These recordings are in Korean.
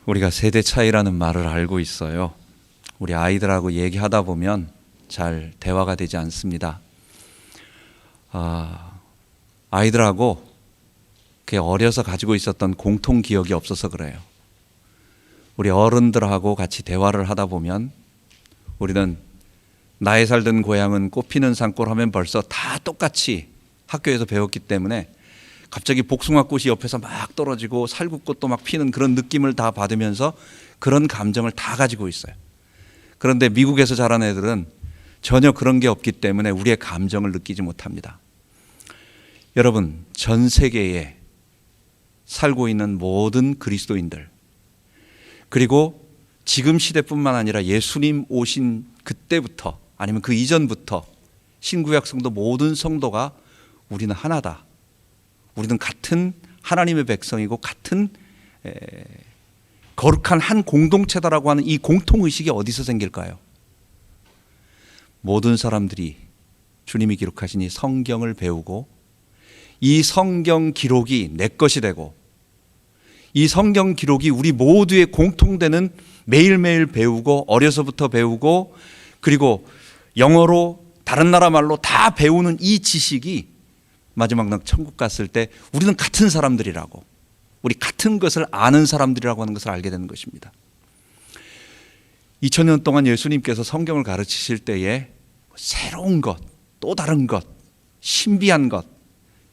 우리가 세대 차이라는 말을 알고 있어요. 우리 아이들하고 얘기하다 보면 잘 대화가 되지 않습니다. 아이들하고 어려서 가지고 있었던 공통 기억이 없어서 그래요. 우리 어른들하고 같이 대화를 하다 보면 우리는 나의 살던 고향은 꽃피는 산골 하면 벌써 다 똑같이 학교에서 배웠기 때문에 갑자기 복숭아꽃이 옆에서 막 떨어지고 살구꽃도 막 피는 그런 느낌을 다 받으면서 그런 감정을 다 가지고 있어요. 그런데 미국에서 자란 애들은 전혀 그런 게 없기 때문에 우리의 감정을 느끼지 못합니다. 여러분, 전 세계에 살고 있는 모든 그리스도인들, 그리고 지금 시대뿐만 아니라 예수님 오신 그때부터 아니면 그 이전부터 신구약 성도 모든 성도가 우리는 하나다. 우리는 같은 하나님의 백성이고 같은 거룩한 한 공동체다라고 하는 이 공통의식이 어디서 생길까요? 모든 사람들이 주님이 기록하신 이 성경을 배우고 이 성경 기록이 내 것이 되고 이 성경 기록이 우리 모두의 공통되는 매일매일 배우고 어려서부터 배우고 그리고 영어로 다른 나라 말로 다 배우는 이 지식이 마지막 날 천국 갔을 때 우리는 같은 사람들이라고, 우리 같은 것을 아는 사람들이라고 하는 것을 알게 되는 것입니다. 2000년 동안 예수님께서 성경을 가르치실 때에 새로운 것, 또 다른 것, 신비한 것,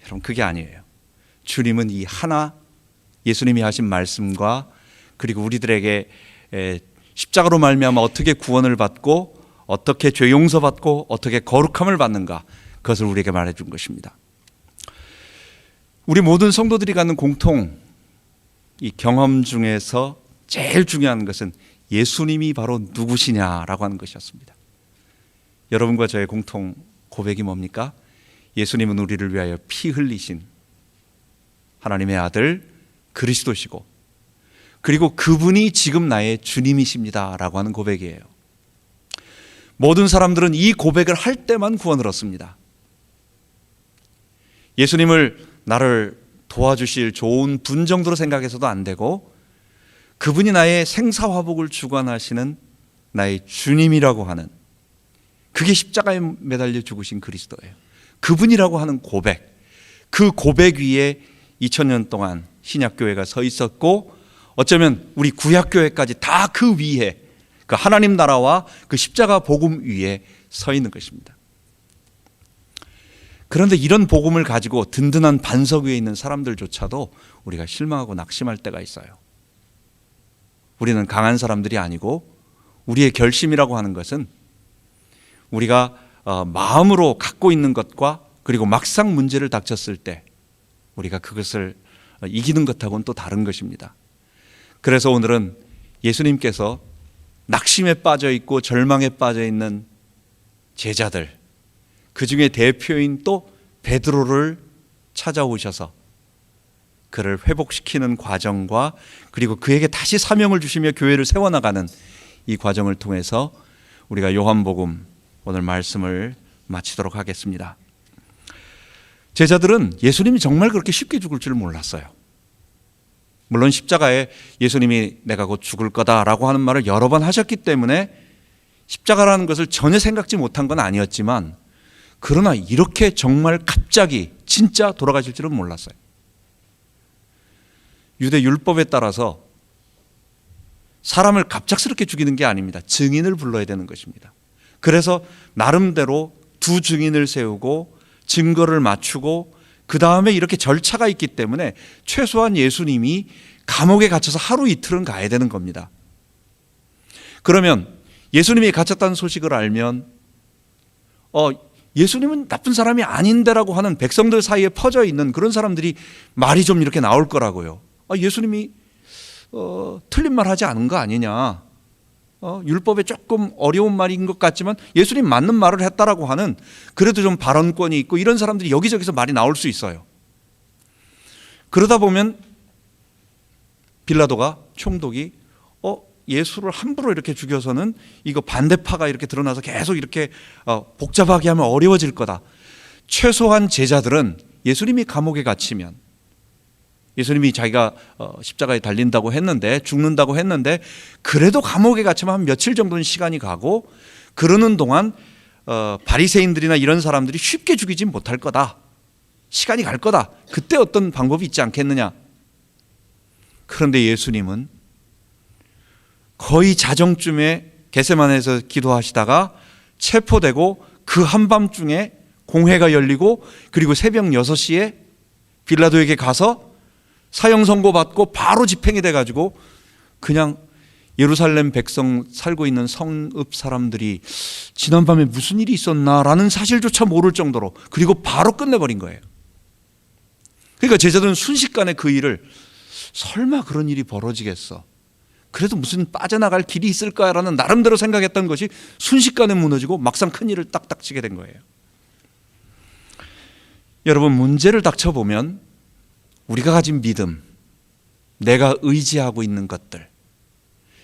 여러분 그게 아니에요. 주님은 이 하나 예수님이 하신 말씀과 그리고 우리들에게 십자가로 말미암아 어떻게 구원을 받고 어떻게 죄 용서받고 어떻게 거룩함을 받는가, 그것을 우리에게 말해준 것입니다. 우리 모든 성도들이 갖는 공통 이 경험 중에서 제일 중요한 것은 예수님이 바로 누구시냐라고 하는 것이었습니다. 여러분과 저의 공통 고백이 뭡니까? 예수님은 우리를 위하여 피 흘리신 하나님의 아들 그리스도시고 그리고 그분이 지금 나의 주님이십니다 라고 하는 고백이에요. 모든 사람들은 이 고백을 할 때만 구원을 얻습니다. 예수님을 나를 도와주실 좋은 분 정도로 생각해서도 안 되고 그분이 나의 생사화복을 주관하시는 나의 주님이라고 하는, 그게 십자가에 매달려 죽으신 그리스도예요. 그분이라고 하는 고백, 그 고백 위에 2000년 동안 신약교회가 서 있었고 어쩌면 우리 구약교회까지 다 그 위에, 그 하나님 나라와 그 십자가 복음 위에 서 있는 것입니다. 그런데 이런 복음을 가지고 든든한 반석 위에 있는 사람들조차도 우리가 실망하고 낙심할 때가 있어요. 우리는 강한 사람들이 아니고 우리의 결심이라고 하는 것은 우리가 마음으로 갖고 있는 것과 그리고 막상 문제를 닥쳤을 때 우리가 그것을 이기는 것하고는 또 다른 것입니다. 그래서 오늘은 예수님께서 낙심에 빠져 있고 절망에 빠져 있는 제자들, 그 중에 대표인 또 베드로를 찾아오셔서 그를 회복시키는 과정과 그리고 그에게 다시 사명을 주시며 교회를 세워나가는 이 과정을 통해서 우리가 요한복음 오늘 말씀을 마치도록 하겠습니다. 제자들은 예수님이 정말 그렇게 쉽게 죽을 줄 몰랐어요. 물론 십자가에 예수님이 내가 곧 죽을 거다라고 하는 말을 여러 번 하셨기 때문에 십자가라는 것을 전혀 생각지 못한 건 아니었지만 그러나 이렇게 정말 갑자기 진짜 돌아가실 줄은 몰랐어요. 유대 율법에 따라서 사람을 갑작스럽게 죽이는 게 아닙니다. 증인을 불러야 되는 것입니다. 그래서 나름대로 두 증인을 세우고 증거를 맞추고 그 다음에 이렇게 절차가 있기 때문에 최소한 예수님이 감옥에 갇혀서 하루 이틀은 가야 되는 겁니다. 그러면 예수님이 갇혔다는 소식을 알면 예수님은 나쁜 사람이 아닌데라고 하는 백성들 사이에 퍼져 있는 그런 사람들이 말이 좀 이렇게 나올 거라고요. 예수님이 틀린 말 하지 않은 거 아니냐, 율법에 조금 어려운 말인 것 같지만 예수님 맞는 말을 했다라고 하는 그래도 좀 발언권이 있고 이런 사람들이 여기저기서 말이 나올 수 있어요. 그러다 보면 빌라도가 총독이 예수를 함부로 이렇게 죽여서는 이거 반대파가 이렇게 드러나서 계속 이렇게 복잡하게 하면 어려워질 거다. 최소한 제자들은 예수님이 감옥에 갇히면 예수님이 자기가 십자가에 달린다고 했는데, 죽는다고 했는데, 그래도 감옥에 갇히면 한 며칠 정도는 시간이 가고, 그러는 동안 바리새인들이나 이런 사람들이 쉽게 죽이지 못할 거다, 시간이 갈 거다, 그때 어떤 방법이 있지 않겠느냐. 그런데 예수님은 거의 자정쯤에 겟세마네에서 기도하시다가 체포되고, 그 한밤중에 공회가 열리고, 그리고 새벽 6시에 빌라도에게 가서 사형 선고받고 바로 집행이 돼가지고, 그냥 예루살렘 백성 살고 있는 성읍 사람들이 지난밤에 무슨 일이 있었나라는 사실조차 모를 정도로, 그리고 바로 끝내버린 거예요. 그러니까 제자들은 순식간에 그 일을, 설마 그런 일이 벌어지겠어, 그래도 무슨 빠져나갈 길이 있을까라는 나름대로 생각했던 것이 순식간에 무너지고 막상 큰일을 딱딱 치게 된 거예요. 여러분, 문제를 닥쳐보면 우리가 가진 믿음, 내가 의지하고 있는 것들,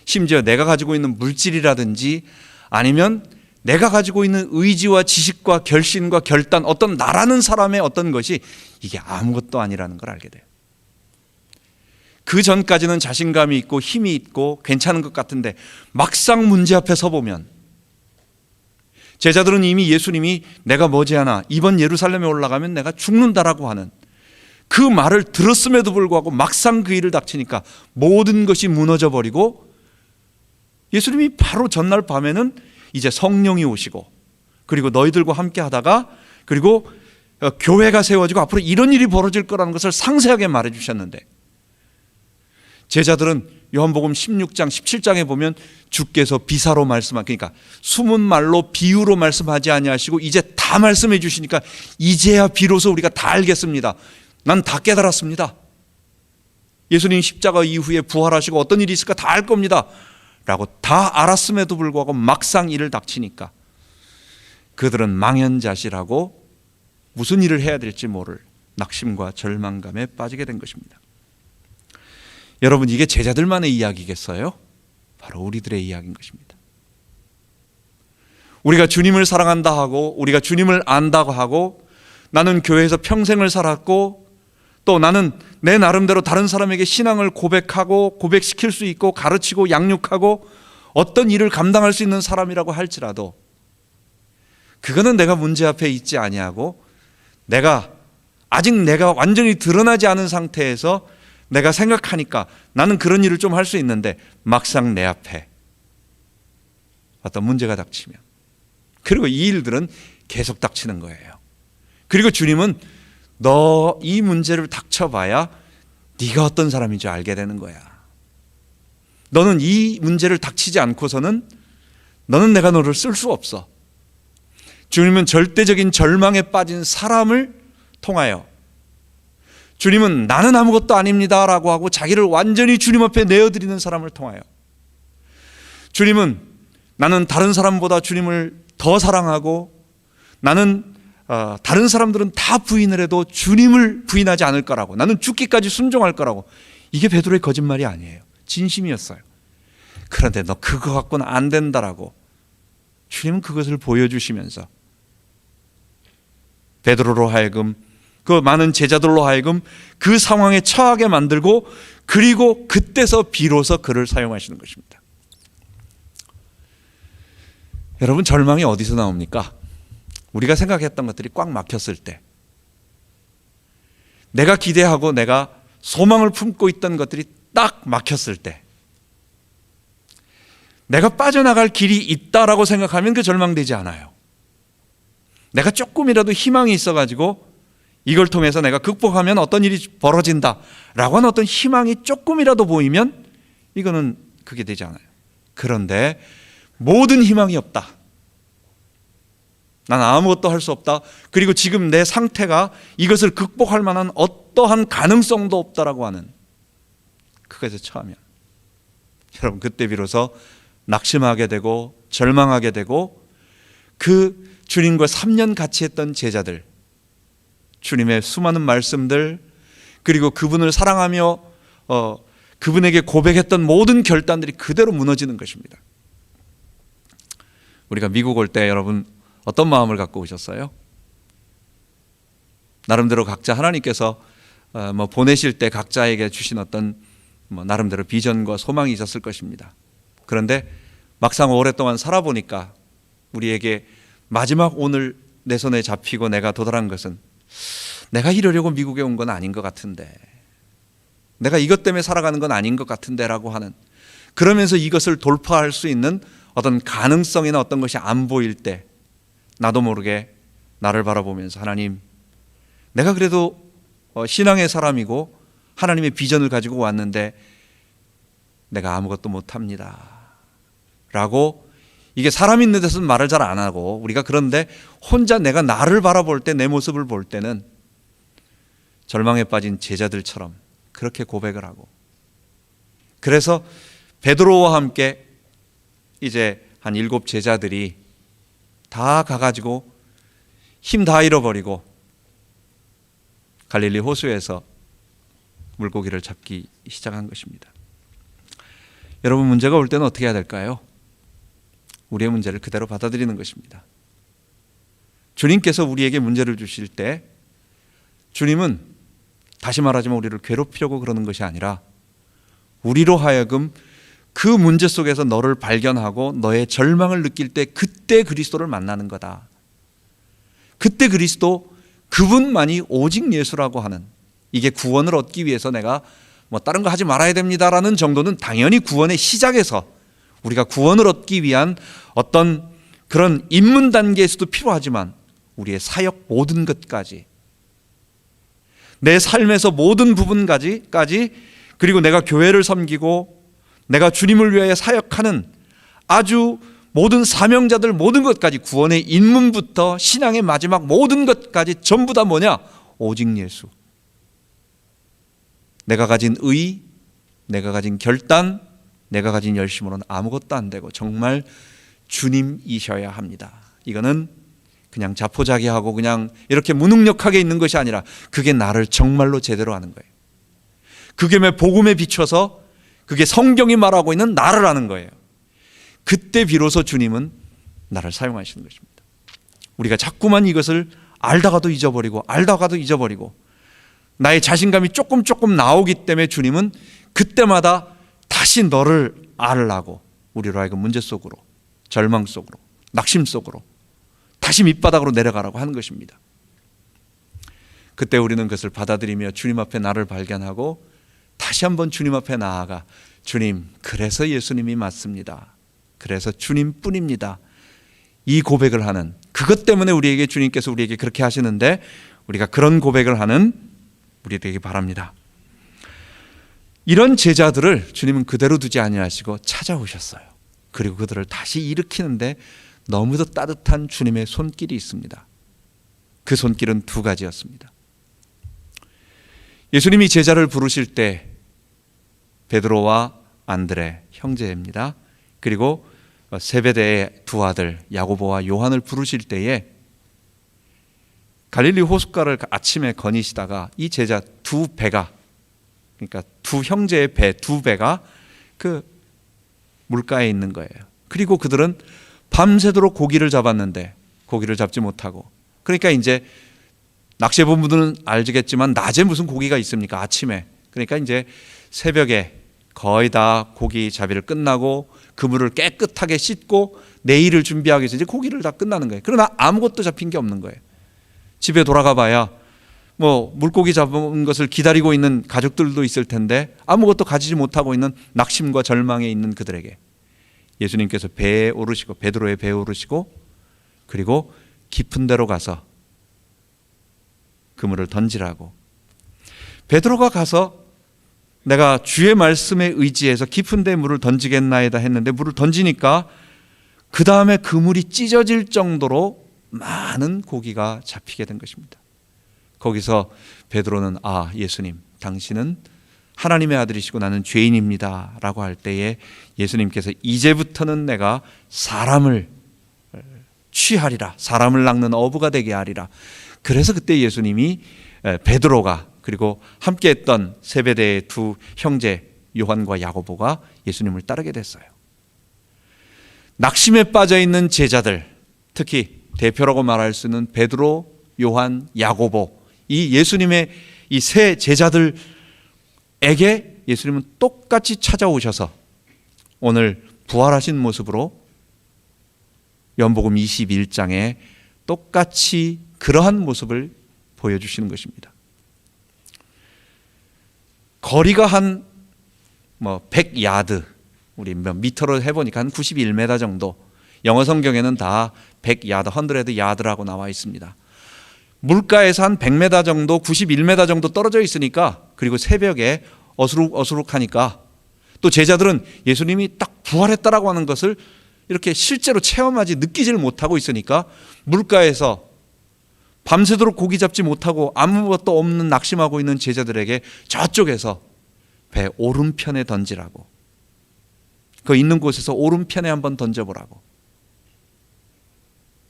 심지어 내가 가지고 있는 물질이라든지 아니면 내가 가지고 있는 의지와 지식과 결심과 결단, 어떤 나라는 사람의 어떤 것이 이게 아무것도 아니라는 걸 알게 돼요. 그 전까지는 자신감이 있고 힘이 있고 괜찮은 것 같은데, 막상 문제 앞에 서보면 제자들은 이미 예수님이 내가 머지않아 이번 예루살렘에 올라가면 내가 죽는다라고 하는 그 말을 들었음에도 불구하고 막상 그 일을 닥치니까 모든 것이 무너져 버리고, 예수님이 바로 전날 밤에는 이제 성령이 오시고, 그리고 너희들과 함께 하다가, 그리고 교회가 세워지고 앞으로 이런 일이 벌어질 거라는 것을 상세하게 말해 주셨는데, 제자들은 요한복음 16장 17장에 보면 주께서 비사로 그러니까 숨은 말로 비유로 말씀하지 아니하시고 이제 다 말씀해 주시니까 이제야 비로소 우리가 다 알겠습니다, 난 다 깨달았습니다, 예수님 십자가 이후에 부활하시고 어떤 일이 있을까 다 알 겁니다 라고 다 알았음에도 불구하고 막상 일을 닥치니까 그들은 망연자실하고 무슨 일을 해야 될지 모를 낙심과 절망감에 빠지게 된 것입니다. 여러분, 이게 제자들만의 이야기겠어요? 바로 우리들의 이야기인 것입니다. 우리가 주님을 사랑한다 하고, 우리가 주님을 안다고 하고, 나는 교회에서 평생을 살았고, 또 나는 내 나름대로 다른 사람에게 신앙을 고백하고 고백시킬 수 있고 가르치고 양육하고 어떤 일을 감당할 수 있는 사람이라고 할지라도, 그거는 내가 문제 앞에 있지 아니하고, 아직 내가 완전히 드러나지 않은 상태에서 내가 생각하니까 나는 그런 일을 좀 할 수 있는데, 막상 내 앞에 어떤 문제가 닥치면, 그리고 이 일들은 계속 닥치는 거예요. 그리고 주님은 너 이 문제를 닥쳐봐야 네가 어떤 사람인 줄 알게 되는 거야. 너는 이 문제를 닥치지 않고서는 너는 내가 너를 쓸 수 없어. 주님은 절대적인 절망에 빠진 사람을 통하여, 주님은 나는 아무것도 아닙니다 라고 하고 자기를 완전히 주님 앞에 내어드리는 사람을 통하여, 주님은 나는 다른 사람보다 주님을 더 사랑하고, 나는 다른 사람들은 다 부인을 해도 주님을 부인하지 않을 거라고, 나는 죽기까지 순종할 거라고. 이게 베드로의 거짓말이 아니에요, 진심이었어요. 그런데 너 그거 갖고는 안 된다라고 주님은 그것을 보여주시면서 베드로로 하여금, 그 많은 제자들로 하여금 그 상황에 처하게 만들고, 그리고 그때서 비로소 그를 사용하시는 것입니다. 여러분, 절망이 어디서 나옵니까? 우리가 생각했던 것들이 꽉 막혔을 때, 내가 기대하고 내가 소망을 품고 있던 것들이 딱 막혔을 때, 내가 빠져나갈 길이 있다라고 생각하면 그 절망되지 않아요. 내가 조금이라도 희망이 있어가지고 이걸 통해서 내가 극복하면 어떤 일이 벌어진다라고 하는 어떤 희망이 조금이라도 보이면 이거는 그게 되지 않아요. 그런데 모든 희망이 없다, 난 아무것도 할 수 없다, 그리고 지금 내 상태가 이것을 극복할 만한 어떠한 가능성도 없다라고 하는 그것에 처하면, 여러분, 그때 비로소 낙심하게 되고 절망하게 되고, 그 주님과 3년 같이 했던 제자들, 주님의 수많은 말씀들, 그리고 그분을 사랑하며 그분에게 고백했던 모든 결단들이 그대로 무너지는 것입니다. 우리가 미국 올 때 여러분 어떤 마음을 갖고 오셨어요? 나름대로 각자 하나님께서 보내실 때 각자에게 주신 어떤 나름대로 비전과 소망이 있었을 것입니다. 그런데 막상 오랫동안 살아보니까 우리에게 마지막 오늘 내 손에 잡히고 내가 도달한 것은 내가 이러려고 미국에 온 건 아닌 것 같은데, 내가 이것 때문에 살아가는 건 아닌 것 같은데 라고 하는, 그러면서 이것을 돌파할 수 있는 어떤 가능성이나 어떤 것이 안 보일 때 나도 모르게 나를 바라보면서 하나님, 내가 그래도 신앙의 사람이고 하나님의 비전을 가지고 왔는데 내가 아무것도 못합니다 라고, 이게 사람 있는 데서는 말을 잘 안 하고 우리가 그런데 혼자 내가 나를 바라볼 때, 내 모습을 볼 때는 절망에 빠진 제자들처럼 그렇게 고백을 하고, 그래서 베드로와 함께 이제 한 7 제자들이 다 가가지고 힘 다 잃어버리고 갈릴리 호수에서 물고기를 잡기 시작한 것입니다. 여러분, 문제가 올 때는 어떻게 해야 될까요? 우리의 문제를 그대로 받아들이는 것입니다. 주님께서 우리에게 문제를 주실 때 주님은 다시 말하지만 우리를 괴롭히려고 그러는 것이 아니라 우리로 하여금 그 문제 속에서 너를 발견하고 너의 절망을 느낄 때 그때 그리스도를 만나는 거다. 그때 그리스도, 그분만이 오직 예수라고 하는, 이게 구원을 얻기 위해서 내가 다른 거 하지 말아야 됩니다라는 정도는 당연히 구원의 시작에서 우리가 구원을 얻기 위한 어떤 그런 입문 단계에서도 필요하지만 우리의 사역 모든 것까지, 내 삶에서 모든 부분까지, 그리고 내가 교회를 섬기고 내가 주님을 위하여 사역하는 아주 모든 사명자들 모든 것까지, 구원의 입문부터 신앙의 마지막 모든 것까지 전부 다 뭐냐? 오직 예수. 내가 가진 의, 내가 가진 결단, 내가 가진 열심으로는 아무것도 안 되고 정말 주님이셔야 합니다. 이거는 그냥 자포자기하고 그냥 이렇게 무능력하게 있는 것이 아니라 그게 나를 정말로 제대로 아는 거예요. 그게 복음에 비춰서 그게 성경이 말하고 있는 나를 아는 거예요. 그때 비로소 주님은 나를 사용하시는 것입니다. 우리가 자꾸만 이것을 알다가도 잊어버리고 나의 자신감이 조금 나오기 때문에 주님은 그때마다 다시 너를 알라고 우리로 하여금 문제 속으로, 절망 속으로, 낙심 속으로 다시 밑바닥으로 내려가라고 하는 것입니다. 그때 우리는 그것을 받아들이며 주님 앞에 나를 발견하고 다시 한번 주님 앞에 나아가, 주님, 그래서 예수님이 맞습니다. 그래서 주님뿐입니다. 이 고백을 하는, 그것 때문에 우리에게 주님께서 우리에게 그렇게 하시는데 우리가 그런 고백을 하는 우리 되기 바랍니다. 이런 제자들을 주님은 그대로 두지 아니하시고 찾아오셨어요. 그리고 그들을 다시 일으키는데 너무도 따뜻한 주님의 손길이 있습니다. 그 손길은 2가지였습니다. 예수님이 제자를 부르실 때 베드로와 안드레 형제입니다. 그리고 세베대의 2 아들 야고보와 요한을 부르실 때에 갈릴리 호숫가를 아침에 거니시다가 이 제자 2배가, 그러니까 2 형제의 배 2배가 그 물가에 있는 거예요. 그리고 그들은 밤새도록 고기를 잡았는데 고기를 잡지 못하고, 그러니까 이제 낚시해 본 분들은 알겠지만 낮에 무슨 고기가 있습니까? 아침에. 그러니까 이제 새벽에 거의 다 고기 잡이를 끝나고 그물을 깨끗하게 씻고 내일을 준비하기 위해서 이제 고기를 다 끝나는 거예요. 그러나 아무것도 잡힌 게 없는 거예요. 집에 돌아가 봐야 물고기 잡은 것을 기다리고 있는 가족들도 있을 텐데 아무것도 가지지 못하고 있는 낙심과 절망에 있는 그들에게 예수님께서 배에 오르시고, 베드로의 배에 오르시고, 그리고 깊은 데로 가서 그물을 던지라고. 베드로가 가서 내가 주의 말씀에 의지해서 깊은 데 물을 던지겠나이다 했는데 물을 던지니까 그 다음에 그물이 찢어질 정도로 많은 고기가 잡히게 된 것입니다. 거기서 베드로는 예수님, 당신은 하나님의 아들이시고 나는 죄인입니다 라고 할 때에 예수님께서 이제부터는 내가 사람을 취하리라, 사람을 낚는 어부가 되게 하리라. 그래서 그때 예수님이 베드로가, 그리고 함께했던 세베대의 2 형제 요한과 야고보가 예수님을 따르게 됐어요. 낙심에 빠져있는 제자들, 특히 대표라고 말할 수 있는 베드로, 요한, 야고보, 이 예수님의 이 세 제자들에게 예수님은 똑같이 찾아오셔서 오늘 부활하신 모습으로 요한복음 21장에 똑같이 그러한 모습을 보여주시는 것입니다. 거리가 한 100야드, 우리 미터로 해보니까 한 91m 정도, 영어 성경에는 다 100야드, 100야드라고 나와 있습니다. 물가에서 한 100m 정도, 91m 정도 떨어져 있으니까, 그리고 새벽에 어수룩하니까, 또 제자들은 예수님이 딱 부활했다라고 하는 것을 이렇게 실제로 체험하지 느끼질 못하고 있으니까 물가에서 밤새도록 고기 잡지 못하고 아무것도 없는 낙심하고 있는 제자들에게 저쪽에서 배 오른편에 던지라고, 그 있는 곳에서 오른편에 한번 던져보라고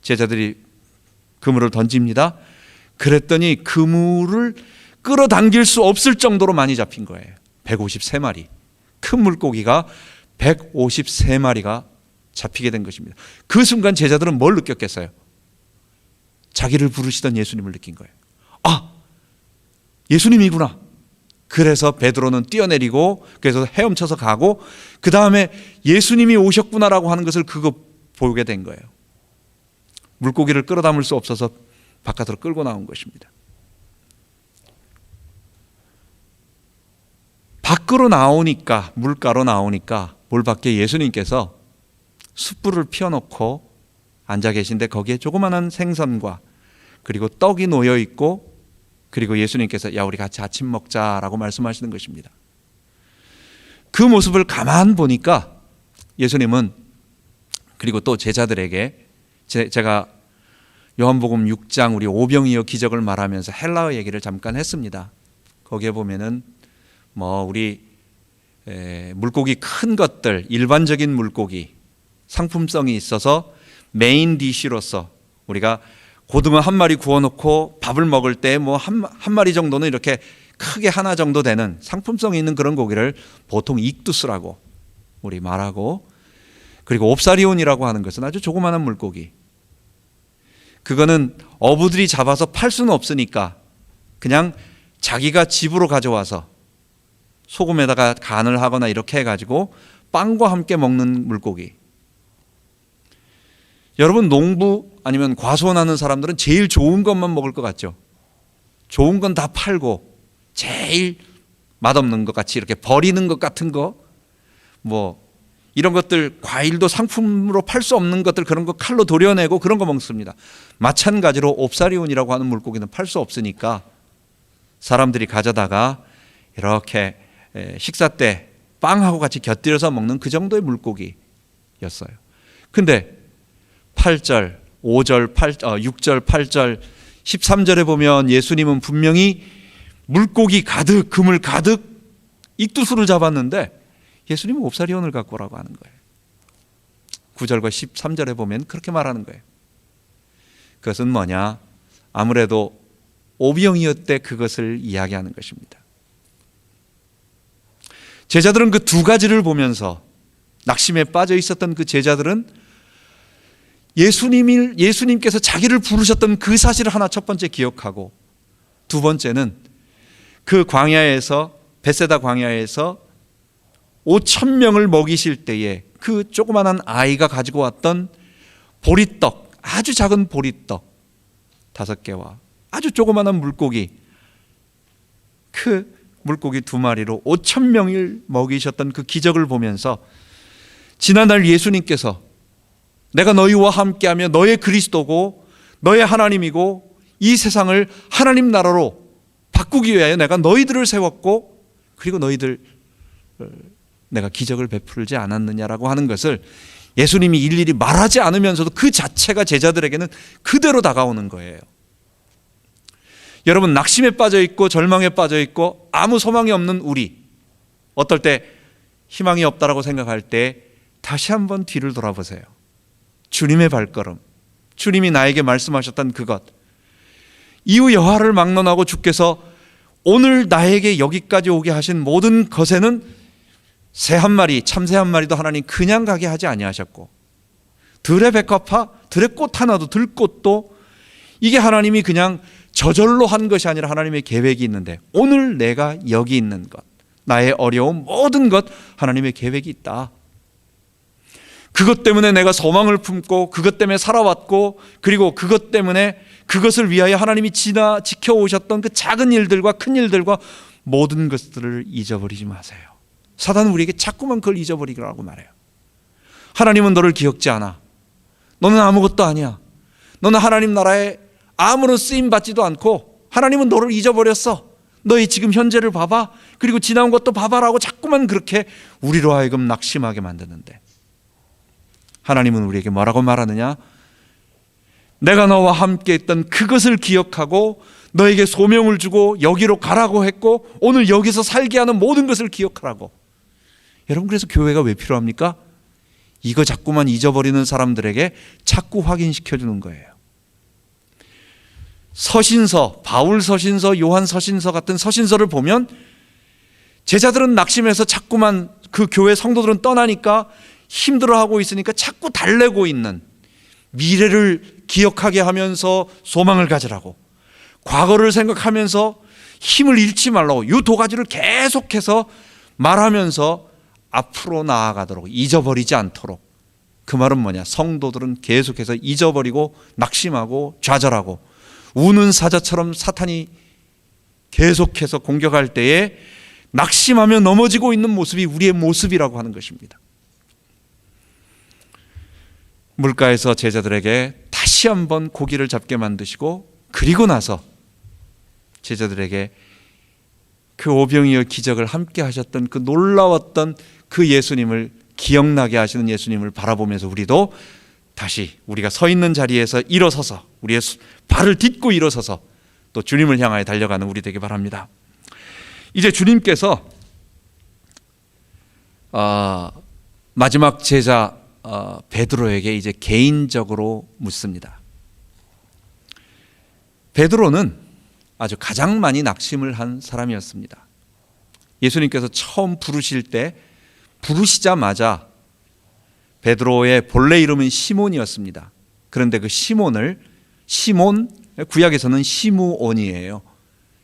제자들이 그물을 던집니다. 그랬더니 그물을 끌어당길 수 없을 정도로 많이 잡힌 거예요. 153마리, 큰 물고기가 153마리가 잡히게 된 것입니다. 그 순간 제자들은 뭘 느꼈겠어요? 자기를 부르시던 예수님을 느낀 거예요. 아, 예수님이구나. 그래서 베드로는 뛰어내리고, 그래서 헤엄쳐서 가고, 그 다음에 예수님이 오셨구나라고 하는 것을 그거 보게 된 거예요. 물고기를 끌어담을 수 없어서 바깥으로 끌고 나온 것입니다. 밖으로 나오니까, 물가로 나오니까 물 밖에 예수님께서 숯불을 피워놓고 앉아 계신데 거기에 조그마한 생선과 그리고 떡이 놓여 있고, 그리고 예수님께서 야, 우리 같이 아침 먹자라고 말씀하시는 것입니다. 그 모습을 가만 보니까 예수님은, 그리고 또 제자들에게, 제가 요한복음 6장 우리 오병이어 기적을 말하면서 헬라어 얘기를 잠깐 했습니다. 거기에 보면은 우리 물고기 큰 것들, 일반적인 물고기, 상품성이 있어서 메인 디쉬로서 우리가 고등어 한 마리 구워놓고 밥을 먹을 때 한 마리 정도는 이렇게 크게 하나 정도 되는 상품성이 있는 그런 고기를 보통 익두스라고 우리 말하고, 그리고 옵사리온이라고 하는 것은 아주 조그마한 물고기, 그거는 어부들이 잡아서 팔 수는 없으니까 그냥 자기가 집으로 가져와서 소금에다가 간을 하거나 이렇게 해가지고 빵과 함께 먹는 물고기. 여러분, 농부 아니면 과수원하는 사람들은 제일 좋은 것만 먹을 것 같죠? 좋은 건 다 팔고 제일 맛없는 것 같이 이렇게 버리는 것 같은 거, 이런 것들, 과일도 상품으로 팔 수 없는 것들, 그런 거 칼로 도려내고 그런 거 먹습니다. 마찬가지로 옵사리온이라고 하는 물고기는 팔 수 없으니까 사람들이 가져다가 이렇게 식사 때 빵하고 같이 곁들여서 먹는 그 정도의 물고기였어요. 근데 8절, 5절, 6절, 8절, 13절에 보면 예수님은 분명히 물고기 가득, 그물 가득 익두수를 잡았는데 예수님은 옵사리온을 갖고 오라고 하는 거예요. 9절과 13절에 보면 그렇게 말하는 거예요. 그것은 뭐냐? 아무래도 오병이어 때 그것을 이야기하는 것입니다. 제자들은 그 두 가지를 보면서, 낙심에 빠져 있었던 그 제자들은 예수님께서 자기를 부르셨던 그 사실을 하나 첫 번째 기억하고, 두 번째는 그 광야에서, 벳세다 광야에서 5,000명을 먹이실 때에 그 조그만한 아이가 가지고 왔던 보리떡, 아주 작은 보리떡 5개와 아주 조그만한 물고기, 그 물고기 2마리로 5,000명을 먹이셨던 그 기적을 보면서, 지난날 예수님께서 내가 너희와 함께하며 너의 그리스도고 너의 하나님이고 이 세상을 하나님 나라로 바꾸기 위하여 내가 너희들을 세웠고, 그리고 너희들 내가 기적을 베풀지 않았느냐라고 하는 것을 예수님이 일일이 말하지 않으면서도 그 자체가 제자들에게는 그대로 다가오는 거예요. 여러분, 낙심에 빠져 있고 절망에 빠져 있고 아무 소망이 없는 우리, 어떨 때 희망이 없다라고 생각할 때 다시 한번 뒤를 돌아보세요. 주님의 발걸음, 주님이 나에게 말씀하셨던 그것, 이후 여하를 막론하고 주께서 오늘 나에게 여기까지 오게 하신 모든 것에는 새 한 마리, 참새 한 마리도 하나님 그냥 가게 하지 아니하셨고, 들의 백합화, 들의 꽃 하나도, 들꽃도 이게 하나님이 그냥 저절로 한 것이 아니라 하나님의 계획이 있는데, 오늘 내가 여기 있는 것, 나의 어려움 모든 것 하나님의 계획이 있다. 그것 때문에 내가 소망을 품고 그것 때문에 살아왔고, 그리고 그것 때문에 그것을 위하여 하나님이 지켜오셨던 그 작은 일들과 큰 일들과 모든 것들을 잊어버리지 마세요. 사단은 우리에게 자꾸만 그걸 잊어버리라고 말해요. 하나님은 너를 기억지 않아. 너는 아무것도 아니야. 너는 하나님 나라에 아무런 쓰임 받지도 않고 하나님은 너를 잊어버렸어. 너의 지금 현재를 봐봐. 그리고 지나온 것도 봐봐라고 자꾸만 그렇게 우리로 하여금 낙심하게 만드는데, 하나님은 우리에게 뭐라고 말하느냐? 내가 너와 함께 했던 그것을 기억하고 너에게 소명을 주고 여기로 가라고 했고 오늘 여기서 살게 하는 모든 것을 기억하라고. 여러분, 그래서 교회가 왜 필요합니까? 이거 자꾸만 잊어버리는 사람들에게 자꾸 확인시켜 주는 거예요. 서신서, 바울 서신서, 요한 서신서 같은 서신서를 보면 제자들은 낙심해서 자꾸만 그 교회 성도들은 떠나니까 힘들어하고 있으니까 자꾸 달래고 있는, 미래를 기억하게 하면서 소망을 가지라고, 과거를 생각하면서 힘을 잃지 말라고 이 두 가지를 계속해서 말하면서 앞으로 나아가도록, 잊어버리지 않도록. 그 말은 뭐냐? 성도들은 계속해서 잊어버리고 낙심하고 좌절하고 우는 사자처럼 사탄이 계속해서 공격할 때에 낙심하며 넘어지고 있는 모습이 우리의 모습이라고 하는 것입니다. 물가에서 제자들에게 다시 한번 고기를 잡게 만드시고, 그리고 나서 제자들에게 그 오병이어 기적을 함께 하셨던 그 놀라웠던 그 예수님을 기억나게 하시는 예수님을 바라보면서 우리도 다시 우리가 서 있는 자리에서 일어서서, 우리의 발을 딛고 일어서서 또 주님을 향하여 달려가는 우리 되기 바랍니다. 이제 주님께서 마지막 제자 베드로에게 이제 개인적으로 묻습니다. 베드로는 아주 가장 많이 낙심을 한 사람이었습니다. 예수님께서 처음 부르실 때 부르시자마자 베드로의 본래 이름은 시몬이었습니다. 그런데 그 시몬, 구약에서는 시므온이에요.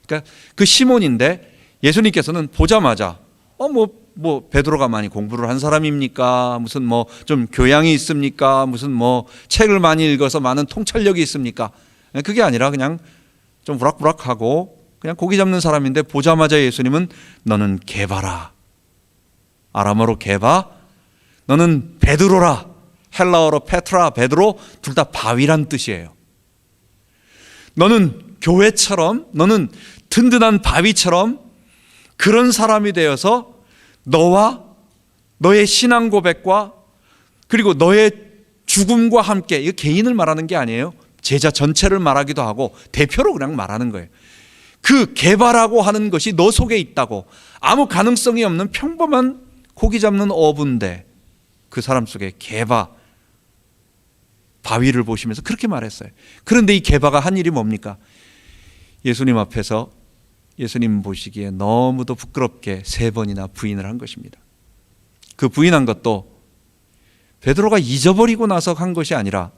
그러니까 그 시몬인데 예수님께서는 보자마자 뭐 베드로가 많이 공부를 한 사람입니까? 무슨 뭐 좀 교양이 있습니까? 무슨 뭐 책을 많이 읽어서 많은 통찰력이 있습니까? 그게 아니라 그냥 좀 부락부락하고 그냥 고기 잡는 사람인데, 보자마자 예수님은 너는 게바라, 아람어로 게바, 너는 베드로라, 헬라어로 페트라, 베드로, 둘 다 바위란 뜻이에요. 너는 교회처럼, 너는 든든한 바위처럼 그런 사람이 되어서 너와 너의 신앙 고백과 그리고 너의 죽음과 함께, 이거 개인을 말하는 게 아니에요. 제자 전체를 말하기도 하고 대표로 그냥 말하는 거예요. 그 게바라고 하는 것이 너 속에 있다고. 아무 가능성이 없는 평범한 고기 잡는 어부인데 그 사람 속에 게바, 바위를 보시면서 그렇게 말했어요. 그런데 이 게바가 한 일이 뭡니까? 예수님 앞에서 예수님 보시기에 너무도 부끄럽게 3번이나 부인을 한 것입니다. 그 부인한 것도 베드로가 잊어버리고 나서 한 것이 아니라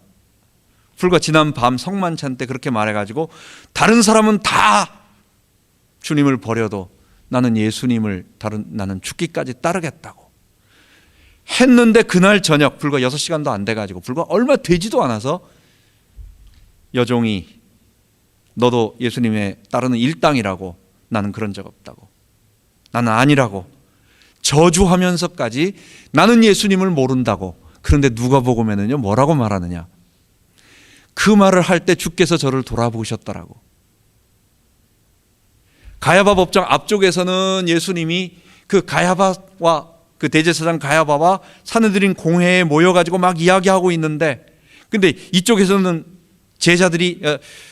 불과 지난 밤 성만찬 때 그렇게 말해가지고 다른 사람은 다 주님을 버려도 나는 예수님을 나는 죽기까지 따르겠다고 했는데, 그날 저녁 불과 6시간도 안 돼가지고 불과 얼마 되지도 않아서 여종이 너도 예수님의 따르는 일당이라고, 나는 그런 적 없다고, 나는 아니라고 저주하면서까지 나는 예수님을 모른다고. 그런데 누가복음에는요 뭐라고 말하느냐? 그 말을 할 때 주께서 저를 돌아보셨더라고. 가야바 법정 앞쪽에서는 예수님이 그 가야바와 그 대제사장 가야바와 사내들인 공회에 모여가지고 막 이야기하고 있는데, 근데 이쪽에서는 제자들이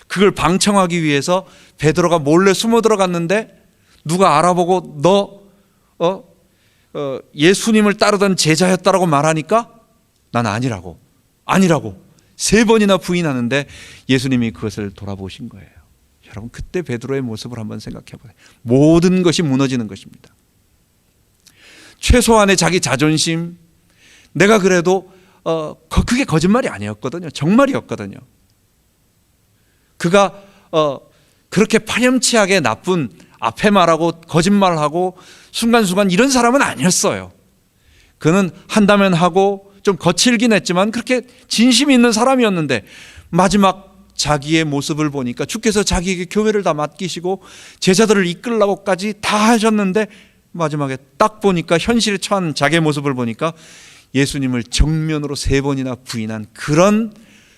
그걸 방청하기 위해서 베드로가 몰래 숨어 들어갔는데 누가 알아보고 너 예수님을 따르던 제자였다라고 말하니까 난 아니라고 3번이나 부인하는데 예수님이 그것을 돌아보신 거예요. 여러분, 그때 베드로의 모습을 한번 생각해 보세요. 모든 것이 무너지는 것입니다. 최소한의 자기 자존심, 내가 그래도 그게 거짓말이 아니었거든요. 정말이었거든요. 그가 그렇게 파렴치하게 나쁜 앞에 말하고 거짓말하고 순간순간 이런 사람은 아니었어요. 그는 한다면 하고 좀 거칠긴 했지만 그렇게 진심이 있는 사람이었는데 마지막 자기의 모습을 보니까 주께서 자기에게 교회를 다 맡기시고 제자들을 이끌라고까지 다 하셨는데 마지막에 딱 보니까 현실에 처한 자기의 모습을 보니까 예수님을 정면으로 3번이나 부인한 그런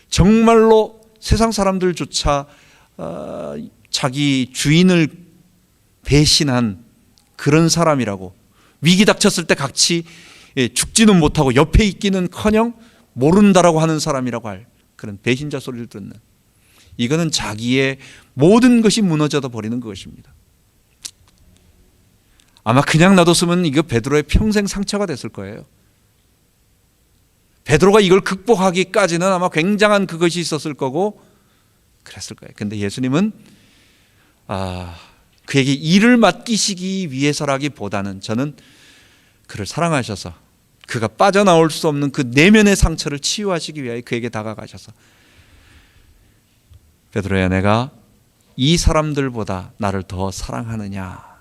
정말로 세상 사람들조차 자기 주인을 배신한 그런 사람이라고, 위기 닥쳤을 때 같이 죽지는 못하고 옆에 있기는커녕 모른다라고 하는 사람이라고 할 그런 배신자 소리를 듣는, 이거는 자기의 모든 것이 무너져 버리는 것입니다. 아마 그냥 놔뒀으면 이거 베드로의 평생 상처가 됐을 거예요. 베드로가 이걸 극복하기까지는 아마 굉장한 그것이 있었을 거고 그랬을 거예요. 근데 예수님은 그에게 일을 맡기시기 위해서라기보다는 저는 그를 사랑하셔서 그가 빠져나올 수 없는 그 내면의 상처를 치유하시기 위하여 그에게 다가가셔서 베드로야, 내가 이 사람들보다 나를 더 사랑하느냐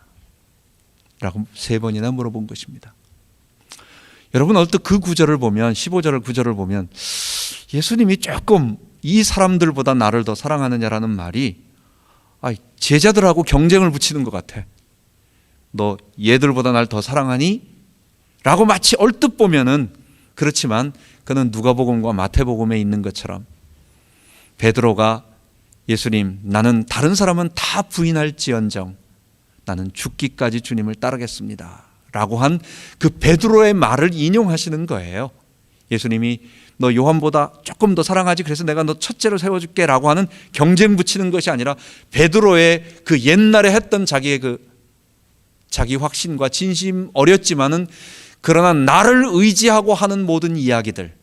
라고 3번이나 물어본 것입니다. 여러분, 얼핏 그 구절을 보면, 15절 구절을 보면 예수님이 조금 이 사람들보다 나를 더 사랑하느냐라는 말이 제자들하고 경쟁을 붙이는 것 같아. 너 얘들보다 날 더 사랑하니? 라고 마치 얼뜻 보면은 그렇지만 그는 누가복음과 마태복음에 있는 것처럼 베드로가 예수님, 나는 다른 사람은 다 부인할지언정 나는 죽기까지 주님을 따르겠습니다 라고 한 그 베드로의 말을 인용하시는 거예요. 예수님이 너 요한보다 조금 더 사랑하지, 그래서 내가 너 첫째로 세워줄게 라고 하는 경쟁 붙이는 것이 아니라 베드로의 그 옛날에 했던 자기의 자기 확신과 진심 어렸지만은 그러나 나를 의지하고 하는 모든 이야기들,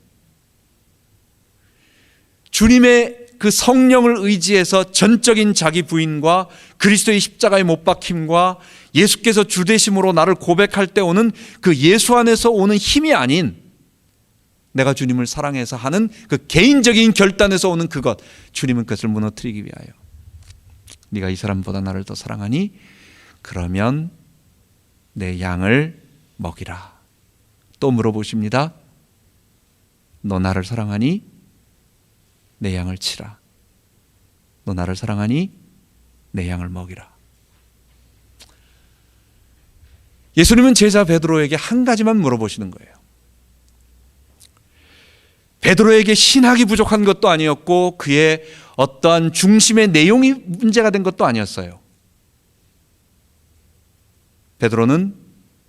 주님의 그 성령을 의지해서 전적인 자기 부인과 그리스도의 십자가의 못 박힘과 예수께서 주 되심으로 나를 고백할 때 오는 그 예수 안에서 오는 힘이 아닌 내가 주님을 사랑해서 하는 그 개인적인 결단에서 오는 그것, 주님은 그것을 무너뜨리기 위하여 네가 이 사람보다 나를 더 사랑하니? 그러면 내 양을 먹이라. 또 물어보십니다. 너 나를 사랑하니? 내 양을 치라. 너 나를 사랑하니? 내 양을 먹이라. 예수님은 제자 베드로에게 한 가지만 물어보시는 거예요. 베드로에게 신학이 부족한 것도 아니었고 그의 어떠한 중심의 내용이 문제가 된 것도 아니었어요. 베드로는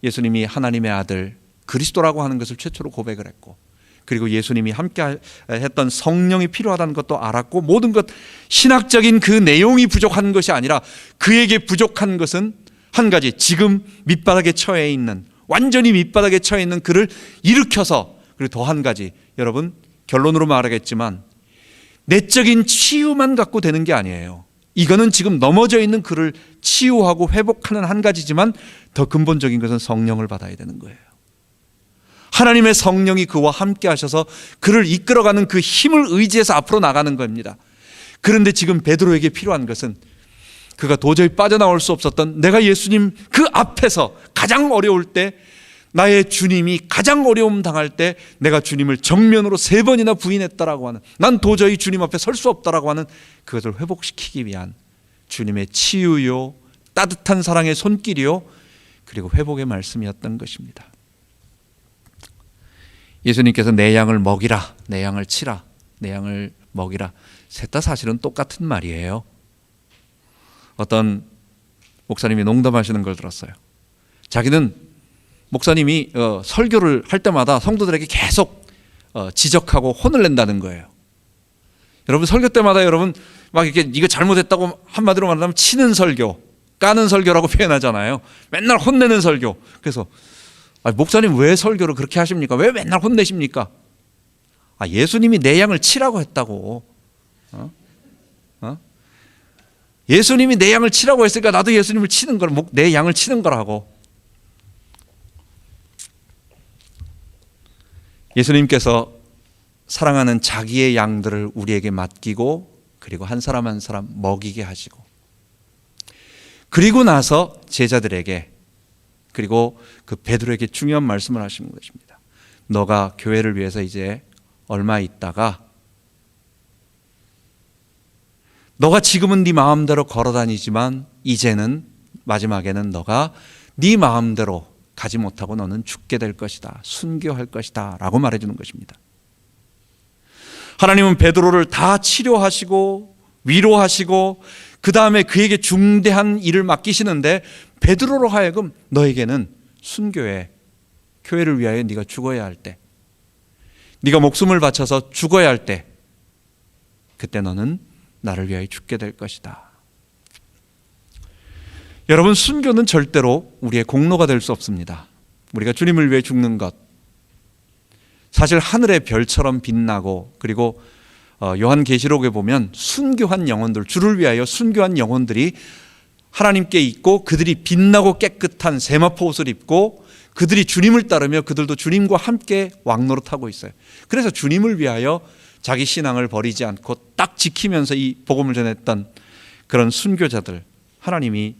예수님이 하나님의 아들 그리스도라고 하는 것을 최초로 고백을 했고, 그리고 예수님이 함께 했던 성령이 필요하다는 것도 알았고, 모든 것 신학적인 그 내용이 부족한 것이 아니라 그에게 부족한 것은 한 가지, 지금 밑바닥에 처해 있는, 완전히 밑바닥에 처해 있는 그를 일으켜서, 그리고 더 한 가지, 여러분 결론으로 말하겠지만 내적인 치유만 갖고 되는 게 아니에요. 이거는 지금 넘어져 있는 그를 치유하고 회복하는 한 가지지만 더 근본적인 것은 성령을 받아야 되는 거예요. 하나님의 성령이 그와 함께 하셔서 그를 이끌어가는 그 힘을 의지해서 앞으로 나가는 겁니다. 그런데 지금 베드로에게 필요한 것은 그가 도저히 빠져나올 수 없었던, 내가 예수님 그 앞에서 가장 어려울 때, 나의 주님이 가장 어려움 당할 때 내가 주님을 정면으로 3번이나 부인했다라고 하는, 난 도저히 주님 앞에 설 수 없다라고 하는 그것을 회복시키기 위한 주님의 치유요, 따뜻한 사랑의 손길이요, 그리고 회복의 말씀이었던 것입니다. 예수님께서 내 양을 먹이라, 내 양을 치라, 내 양을 먹이라, 셋 다 사실은 똑같은 말이에요. 어떤 목사님이 농담하시는 걸 들었어요. 자기는 목사님이 설교를 할 때마다 성도들에게 계속 지적하고 혼을 낸다는 거예요. 여러분 설교 때마다 여러분 막 이렇게 이거 잘못했다고 한마디로 말하면 치는 설교, 까는 설교라고 표현하잖아요. 맨날 혼내는 설교. 그래서 목사님 왜 설교를 그렇게 하십니까? 왜 맨날 혼내십니까? 예수님이 내 양을 치라고 했다고. 예수님이 내 양을 치라고 했으니까 나도 예수님을 치는 걸, 내 양을 치는 거라고. 예수님께서 사랑하는 자기의 양들을 우리에게 맡기고, 그리고 한 사람 한 사람 먹이게 하시고, 그리고 나서 제자들에게, 그리고 그 베드로에게 중요한 말씀을 하시는 것입니다. 너가 교회를 위해서 이제 얼마 있다가, 너가 지금은 네 마음대로 걸어다니지만 이제는, 마지막에는 너가 네 마음대로 가지 못하고 너는 죽게 될 것이다, 순교할 것이다 라고 말해주는 것입니다. 하나님은 베드로를 다 치료하시고 위로하시고 그 다음에 그에게 중대한 일을 맡기시는데, 베드로로 하여금 너에게는 순교해, 교회를 위하여 네가 죽어야 할 때, 네가 목숨을 바쳐서 죽어야 할 때, 그때 너는 나를 위하여 죽게 될 것이다. 여러분, 순교는 절대로 우리의 공로가 될 수 없습니다. 우리가 주님을 위해 죽는 것, 사실 하늘의 별처럼 빛나고, 그리고 요한계시록에 보면 순교한 영혼들, 주를 위하여 순교한 영혼들이 하나님께 있고, 그들이 빛나고 깨끗한 세마포 옷을 입고 그들이 주님을 따르며 그들도 주님과 함께 왕노릇하고 있어요. 그래서 주님을 위하여 자기 신앙을 버리지 않고 딱 지키면서 이 복음을 전했던 그런 순교자들, 하나님이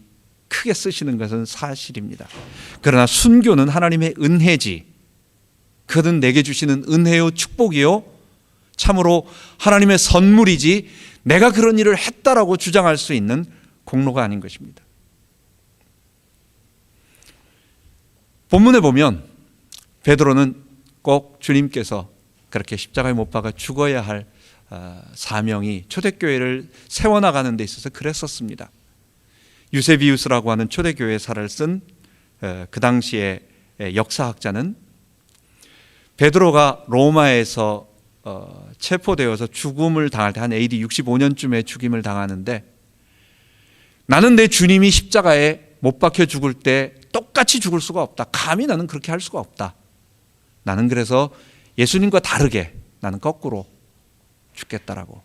크게 쓰시는 것은 사실입니다. 그러나 순교는 하나님의 은혜지, 그는 내게 주시는 은혜요 축복이요 참으로 하나님의 선물이지, 내가 그런 일을 했다라고 주장할 수 있는 공로가 아닌 것입니다. 본문에 보면 베드로는 꼭 주님께서 그렇게 십자가에 못 박아 죽어야 할 사명이 초대교회를 세워나가는 데 있어서 그랬었습니다. 유세비우스라고 하는 초대교회사를 쓴 그 당시의 역사학자는 베드로가 로마에서 체포되어서 죽음을 당할 때, 한 AD 65년쯤에 죽임을 당하는데, 나는 내 주님이 십자가에 못 박혀 죽을 때 똑같이 죽을 수가 없다, 감히 나는 그렇게 할 수가 없다, 나는 그래서 예수님과 다르게 나는 거꾸로 죽겠다라고.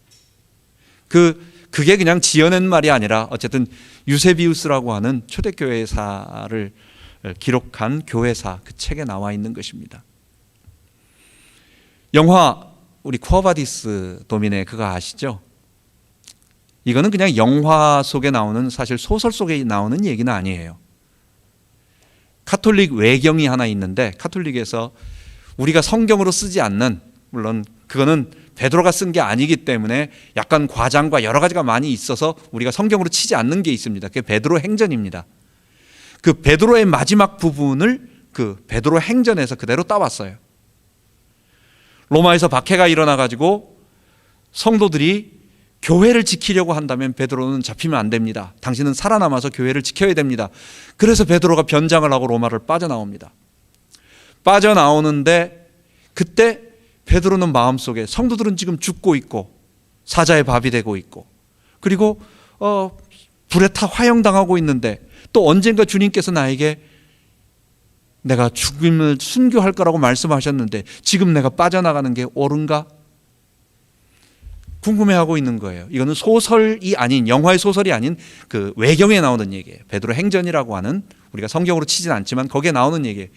그게 그냥 지어낸 말이 아니라 어쨌든 유세비우스라고 하는 초대교회사를 기록한 교회사 그 책에 나와 있는 것입니다. 영화 우리 쿠어바디스 도미네 그거 아시죠? 이거는 그냥 영화 속에 나오는, 사실 소설 속에 나오는 얘기는 아니에요. 카톨릭 외경이 하나 있는데, 카톨릭에서 우리가 성경으로 쓰지 않는, 물론 그거는 베드로가 쓴 게 아니기 때문에 약간 과장과 여러 가지가 많이 있어서 우리가 성경으로 치지 않는 게 있습니다. 그게 베드로 행전입니다. 그 베드로의 마지막 부분을 그 베드로 행전에서 그대로 따왔어요. 로마에서 박해가 일어나가지고 성도들이 교회를 지키려고 한다면 베드로는 잡히면 안 됩니다. 당신은 살아남아서 교회를 지켜야 됩니다. 그래서 베드로가 변장을 하고 로마를 빠져나옵니다. 빠져나오는데 그때 베드로는 마음속에, 성도들은 지금 죽고 있고 사자의 밥이 되고 있고, 그리고 불에 타 화형당하고 있는데, 또 언젠가 주님께서 나에게 내가 죽음을 순교할 거라고 말씀하셨는데 지금 내가 빠져나가는 게 옳은가? 궁금해하고 있는 거예요. 이거는 소설이 아닌, 영화의 소설이 아닌 그 외경에 나오는 얘기예요. 베드로 행전이라고 하는, 우리가 성경으로 치진 않지만 거기에 나오는 얘기예요.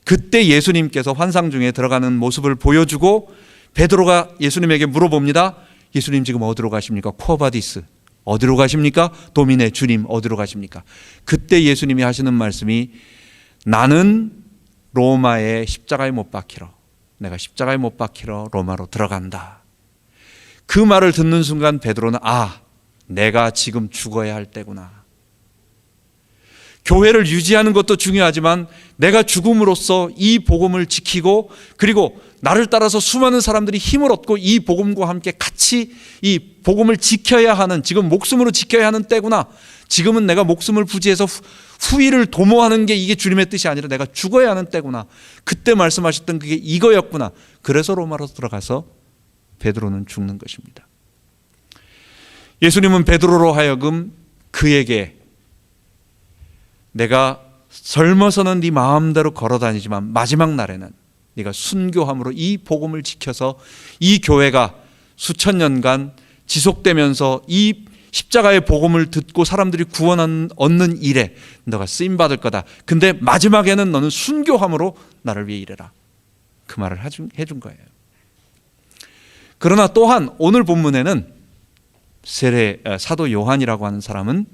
그때 예수님께서 환상 중에 들어가는 모습을 보여주고 베드로가 예수님에게 물어봅니다. 예수님 지금 어디로 가십니까? 쿠어바디스 어디로 가십니까? 도미네 주님 어디로 가십니까? 그때 예수님이 하시는 말씀이, 나는 로마의 십자가에 못 박히러, 내가 십자가에 못 박히러 로마로 들어간다. 그 말을 듣는 순간 베드로는, 아, 내가 지금 죽어야 할 때구나. 교회를 유지하는 것도 중요하지만 내가 죽음으로써 이 복음을 지키고, 그리고 나를 따라서 수많은 사람들이 힘을 얻고 이 복음과 함께 같이 이 복음을 지켜야 하는, 지금 목숨으로 지켜야 하는 때구나. 지금은 내가 목숨을 부지해서 후위를 도모하는 게 이게 주님의 뜻이 아니라 내가 죽어야 하는 때구나. 그때 말씀하셨던 그게 이거였구나. 그래서 로마로 들어가서 베드로는 죽는 것입니다. 예수님은 베드로로 하여금 그에게, 내가 젊어서는 네 마음대로 걸어다니지만 마지막 날에는 네가 순교함으로 이 복음을 지켜서 이 교회가 수천 년간 지속되면서 이 십자가의 복음을 듣고 사람들이 구원 얻는 일에 너가 쓰임받을 거다. 근데 마지막에는 너는 순교함으로 나를 위해 일해라. 그 말을 해준 거예요. 그러나 또한 오늘 본문에는 사도 요한이라고 하는 사람은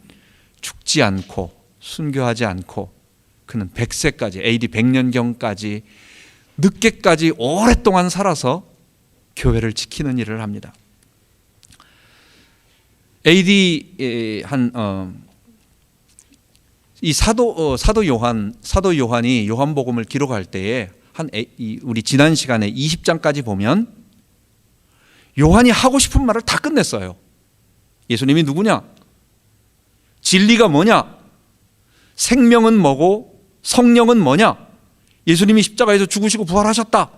죽지 않고 순교하지 않고 그는 100세까지 AD 100년경까지 늦게까지 오랫동안 살아서 교회를 지키는 일을 합니다. AD 이 사도 요한이 요한복음을 기록할 때에 우리 지난 시간에 20장까지 보면 요한이 하고 싶은 말을 다 끝냈어요. 예수님이 누구냐? 진리가 뭐냐? 생명은 뭐고 성령은 뭐냐? 예수님이 십자가에서 죽으시고 부활하셨다.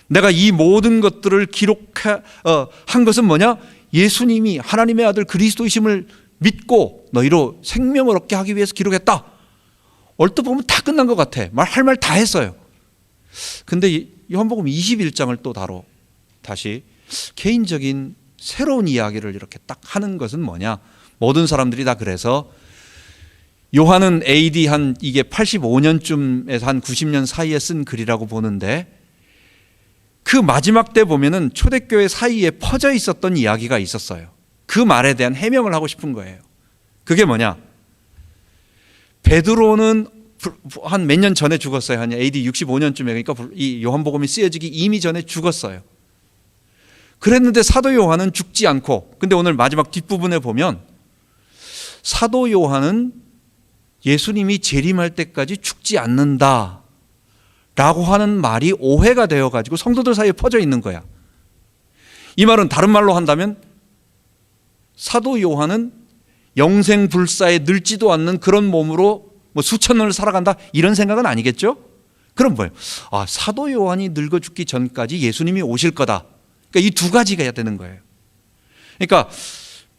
내가 이 모든 것들을 기록한 것은 뭐냐? 예수님이 하나님의 아들 그리스도이심을 믿고 너희로 생명을 얻게 하기 위해서 기록했다. 얼뜻 보면 다 끝난 것 같아. 할 말 다 했어요. 근데 요한복음 21장을 또 다시 개인적인 새로운 이야기를 이렇게 딱 하는 것은 뭐냐? 모든 사람들이 다 그래서 요한은 AD 이게 85년쯤에서 한 90년 사이에 쓴 글이라고 보는데 그 마지막 때 보면은 초대교회 사이에 퍼져 있었던 이야기가 있었어요. 그 말에 대한 해명을 하고 싶은 거예요. 그게 뭐냐? 베드로는 한 몇 년 전에 죽었어요. 한 AD 65년쯤에. 그러니까 이 요한복음이 쓰여지기 이미 전에 죽었어요. 그랬는데 사도 요한은 죽지 않고, 근데 오늘 마지막 뒷부분에 보면 사도 요한은 예수님이 재림할 때까지 죽지 않는다 라고 하는 말이 오해가 되어가지고 성도들 사이에 퍼져 있는 거야. 이 말은 다른 말로 한다면 사도 요한은 영생불사에 늙지도 않는 그런 몸으로 수천 년을 살아간다 이런 생각은 아니겠죠? 그럼 뭐예요? 사도 요한이 늙어 죽기 전까지 예수님이 오실 거다. 그러니까 이 두 가지가 되는 거예요. 그러니까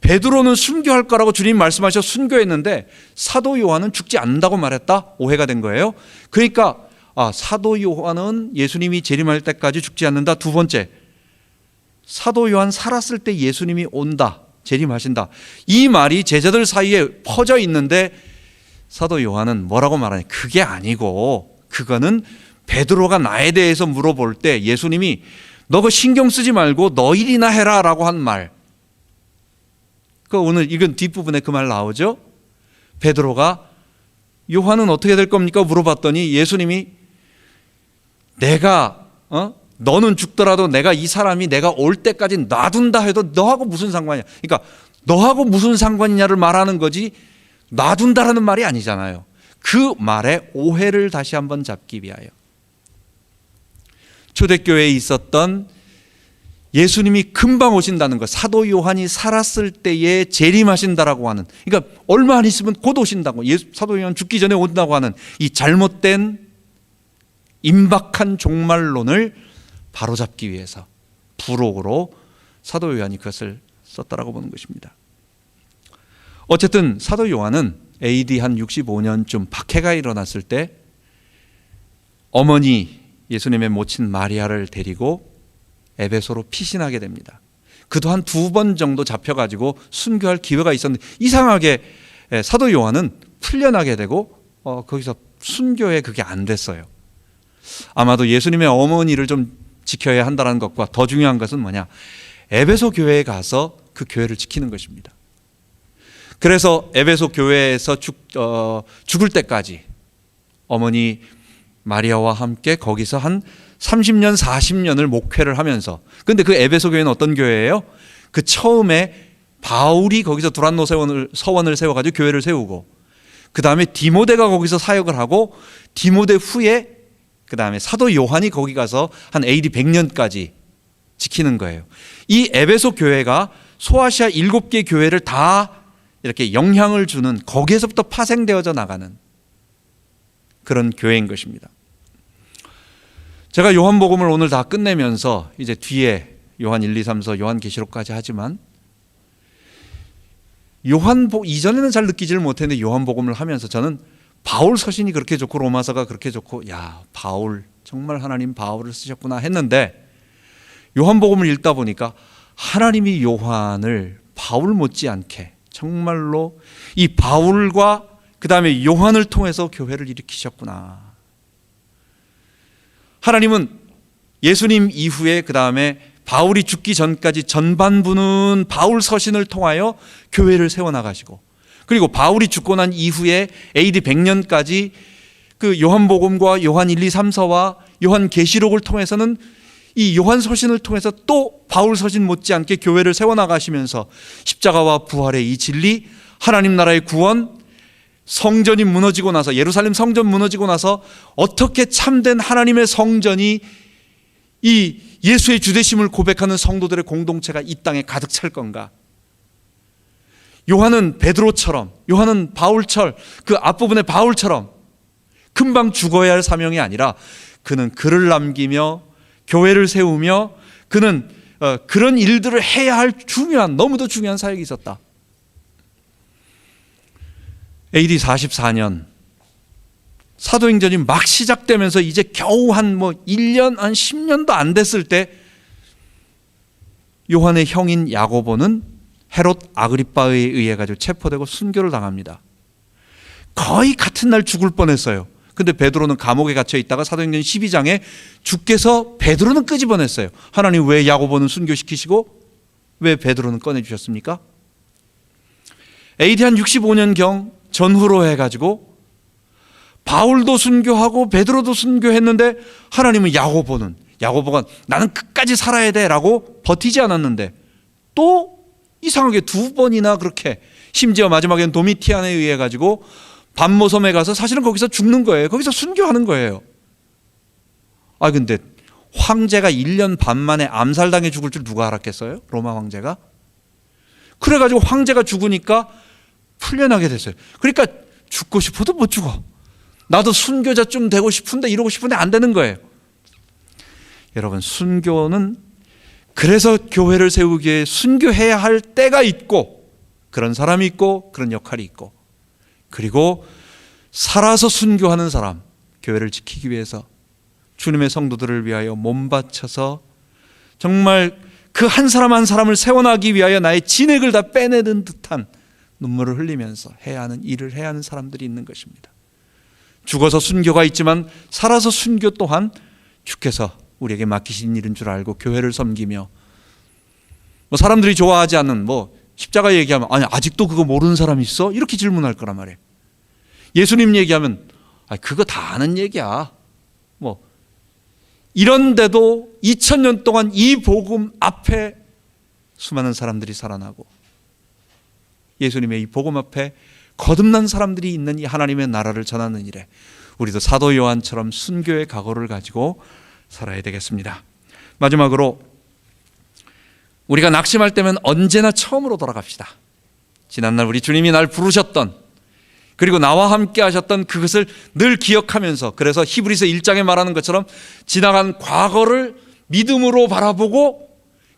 베드로는 순교할 거라고 주님 말씀하셔서 순교했는데 사도 요한은 죽지 않는다고 말했다? 오해가 된 거예요. 그러니까 사도 요한은 예수님이 재림할 때까지 죽지 않는다. 두 번째, 사도 요한 살았을 때 예수님이 온다, 재림하신다. 이 말이 제자들 사이에 퍼져 있는데 사도 요한은 뭐라고 말하냐? 그게 아니고 그거는 베드로가 나에 대해서 물어볼 때 예수님이 너 그거 신경 쓰지 말고 너 일이나 해라 라고 한 말. 오늘 이건 뒷부분에 그 말 나오죠. 베드로가 요한은 어떻게 될 겁니까? 물어봤더니 예수님이 내가 너는 죽더라도 내가 이 사람이 내가 올 때까지 놔둔다 해도 너하고 무슨 상관이야. 그러니까 너하고 무슨 상관이냐를 말하는 거지 놔둔다라는 말이 아니잖아요. 그 말의 오해를 다시 한번 잡기 위하여 초대교회에 있었던 예수님이 금방 오신다는 것, 사도 요한이 살았을 때에 재림하신다라고 하는, 그러니까 얼마 안 있으면 곧 오신다고, 사도 요한 죽기 전에 온다고 하는 이 잘못된 임박한 종말론을 바로잡기 위해서 부록으로 사도 요한이 그것을 썼다라고 보는 것입니다. 어쨌든 사도 요한은 AD 한 65년쯤 박해가 일어났을 때 어머니 예수님의 모친 마리아를 데리고 에베소로 피신하게 됩니다. 그도 한 2번 정도 잡혀가지고 순교할 기회가 있었는데 이상하게 사도 요한은 풀려나게 되고 거기서 순교에 그게 안 됐어요. 아마도 예수님의 어머니를 좀 지켜야 한다는 것과 더 중요한 것은 뭐냐? 에베소 교회에 가서 그 교회를 지키는 것입니다. 그래서 에베소 교회에서 죽을 때까지 어머니 마리아와 함께 거기서 한 30년, 40년을 목회를 하면서, 근데 그 에베소 교회는 어떤 교회예요? 그 처음에 바울이 거기서 두란노 서원을 세워가지고 교회를 세우고, 그 다음에 디모데가 거기서 사역을 하고, 디모데 후에 그 다음에 사도 요한이 거기 가서 한 AD 100년까지 지키는 거예요. 이 에베소 교회가 소아시아 7개 교회를 다 이렇게 영향을 주는, 거기에서부터 파생되어져 나가는 그런 교회인 것입니다. 제가 요한복음을 오늘 다 끝내면서 이제 뒤에 요한 1, 2, 3서 요한계시록까지 하지만 이전에는 잘 느끼지를 못했는데 요한복음을 하면서 저는 바울 서신이 그렇게 좋고 로마서가 그렇게 좋고, 야, 바울 정말 하나님 바울을 쓰셨구나 했는데 요한복음을 읽다 보니까 하나님이 요한을 바울 못지않게 정말로 이 바울과 그 다음에 요한을 통해서 교회를 일으키셨구나. 하나님은 예수님 이후에 그 다음에 바울이 죽기 전까지 전반부는 바울 서신을 통하여 교회를 세워나가시고, 그리고 바울이 죽고 난 이후에 AD 100년까지 그 요한복음과 요한 1, 2, 3서와 요한 계시록을 통해서는 이 요한 서신을 통해서 또 바울 서신 못지않게 교회를 세워나가시면서 십자가와 부활의 이 진리, 하나님 나라의 구원, 성전이 무너지고 나서, 예루살렘 성전 무너지고 나서 어떻게 참된 하나님의 성전이 이 예수의 주되심을 고백하는 성도들의 공동체가 이 땅에 가득 찰 건가. 요한은 베드로처럼, 요한은 바울처럼, 그 앞부분의 바울처럼 금방 죽어야 할 사명이 아니라 그는 글을 남기며 교회를 세우며 그는 그런 일들을 해야 할 중요한, 너무도 중요한 사역이 있었다. AD 44년 사도행전이 막 시작되면서 이제 겨우 한 1년, 한 10년도 안 됐을 때 요한의 형인 야고보는 헤롯 아그리빠에 의해 가지고 체포되고 순교를 당합니다. 거의 같은 날 죽을 뻔했어요. 근데 베드로는 감옥에 갇혀 있다가 사도행전 12장에 주께서 베드로는 끄집어냈어요. 하나님 왜 야고보는 순교시키시고 왜 베드로는 꺼내주셨습니까? AD 한 65년경 전후로 해가지고 바울도 순교하고 베드로도 순교했는데 하나님은 야고보가 나는 끝까지 살아야 돼 라고 버티지 않았는데 또 이상하게 2번이나 그렇게, 심지어 마지막엔 도미티안에 의해 가지고 반모섬에 가서 사실은 거기서 죽는 거예요. 거기서 순교하는 거예요. 근데 황제가 1년 반 만에 암살당해 죽을 줄 누가 알았겠어요? 로마 황제가. 그래가지고 황제가 죽으니까 풀려나게 됐어요. 그러니까 죽고 싶어도 못 죽어. 나도 순교자 좀 되고 싶은데, 이러고 싶은데 안 되는 거예요. 여러분, 순교는 그래서 교회를 세우기에 순교해야 할 때가 있고, 그런 사람이 있고, 그런 역할이 있고, 그리고 살아서 순교하는 사람, 교회를 지키기 위해서 주님의 성도들을 위하여 몸 바쳐서 정말 그 한 사람 한 사람을 세워나가기 위하여 나의 진액을 다 빼내는 듯한 눈물을 흘리면서 해야 하는 일을 해야 하는 사람들이 있는 것입니다. 죽어서 순교가 있지만 살아서 순교 또한 주께서 우리에게 맡기신 일인 줄 알고 교회를 섬기며, 사람들이 좋아하지 않는 십자가 얘기하면 아직도 그거 모르는 사람이 있어? 이렇게 질문할 거란 말이에요. 예수님 얘기하면 그거 다 아는 얘기야. 이런데도 2000년 동안 이 복음 앞에 수많은 사람들이 살아나고 예수님의 이 복음 앞에 거듭난 사람들이 있는 이 하나님의 나라를 전하는 일에 우리도 사도 요한처럼 순교의 각오를 가지고 살아야 되겠습니다. 마지막으로 우리가 낙심할 때면 언제나 처음으로 돌아갑시다. 지난날 우리 주님이 날 부르셨던, 그리고 나와 함께 하셨던 그것을 늘 기억하면서, 그래서 히브리서 1장에 말하는 것처럼 지나간 과거를 믿음으로 바라보고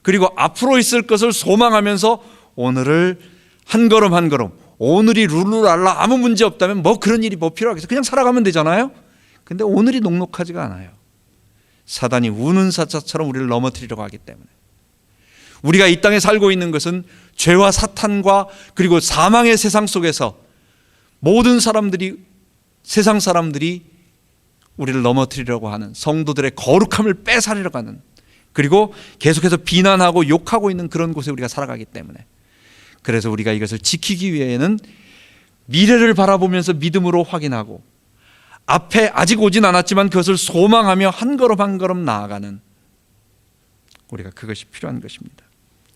그리고 앞으로 있을 것을 소망하면서 오늘을 한 걸음 한 걸음, 오늘이 룰루랄라 아무 문제 없다면 그런 일이 필요하겠어, 그냥 살아가면 되잖아요. 근데 오늘이 녹록하지가 않아요. 사단이 우는 사자처럼 우리를 넘어뜨리려고 하기 때문에 우리가 이 땅에 살고 있는 것은 죄와 사탄과 그리고 사망의 세상 속에서 모든 사람들이, 세상 사람들이 우리를 넘어뜨리려고 하는, 성도들의 거룩함을 뺏어가려고 하는, 그리고 계속해서 비난하고 욕하고 있는 그런 곳에 우리가 살아가기 때문에, 그래서 우리가 이것을 지키기 위해는 미래를 바라보면서 믿음으로 확인하고 앞에 아직 오진 않았지만 그것을 소망하며 한 걸음 한 걸음 나아가는, 우리가 그것이 필요한 것입니다.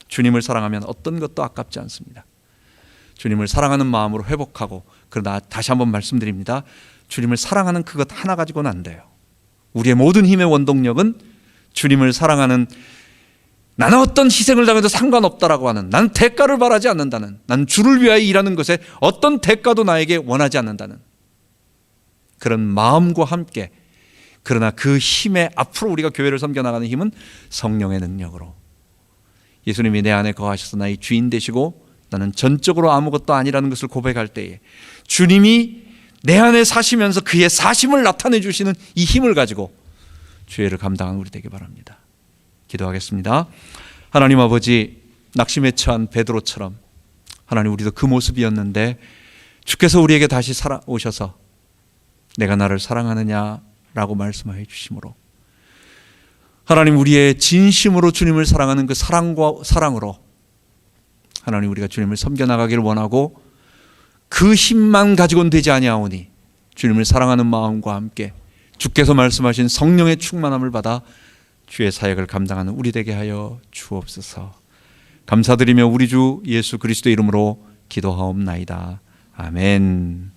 주님을 사랑하면 어떤 것도 아깝지 않습니다. 주님을 사랑하는 마음으로 회복하고, 그러나 다시 한번 말씀드립니다. 주님을 사랑하는 그것 하나 가지고는 안 돼요. 우리의 모든 힘의 원동력은 주님을 사랑하는, 나는 어떤 희생을 당해도 상관없다라고 하는, 나는 대가를 바라지 않는다는, 나는 주를 위하여 일하는 것에 어떤 대가도 나에게 원하지 않는다는 그런 마음과 함께, 그러나 그 힘에 앞으로 우리가 교회를 섬겨나가는 힘은 성령의 능력으로, 예수님이 내 안에 거하셔서 나의 주인 되시고 나는 전적으로 아무것도 아니라는 것을 고백할 때에 주님이 내 안에 사시면서 그의 사심을 나타내 주시는 이 힘을 가지고 주의를 감당하는 우리 되기 바랍니다. 기도하겠습니다. 하나님 아버지, 낙심에 처한 베드로처럼 하나님 우리도 그 모습이었는데 주께서 우리에게 다시 살아오셔서 내가 나를 사랑하느냐라고 말씀하여 주심으로, 하나님 우리의 진심으로 주님을 사랑하는 그 사랑과 사랑으로 하나님 우리가 주님을 섬겨나가기를 원하고, 그 힘만 가지고는 되지 아니하오니 주님을 사랑하는 마음과 함께 주께서 말씀하신 성령의 충만함을 받아 주의 사역을 감당하는 우리 되게 하여 주옵소서. 감사드리며 우리 주 예수 그리스도의 이름으로 기도하옵나이다. 아멘.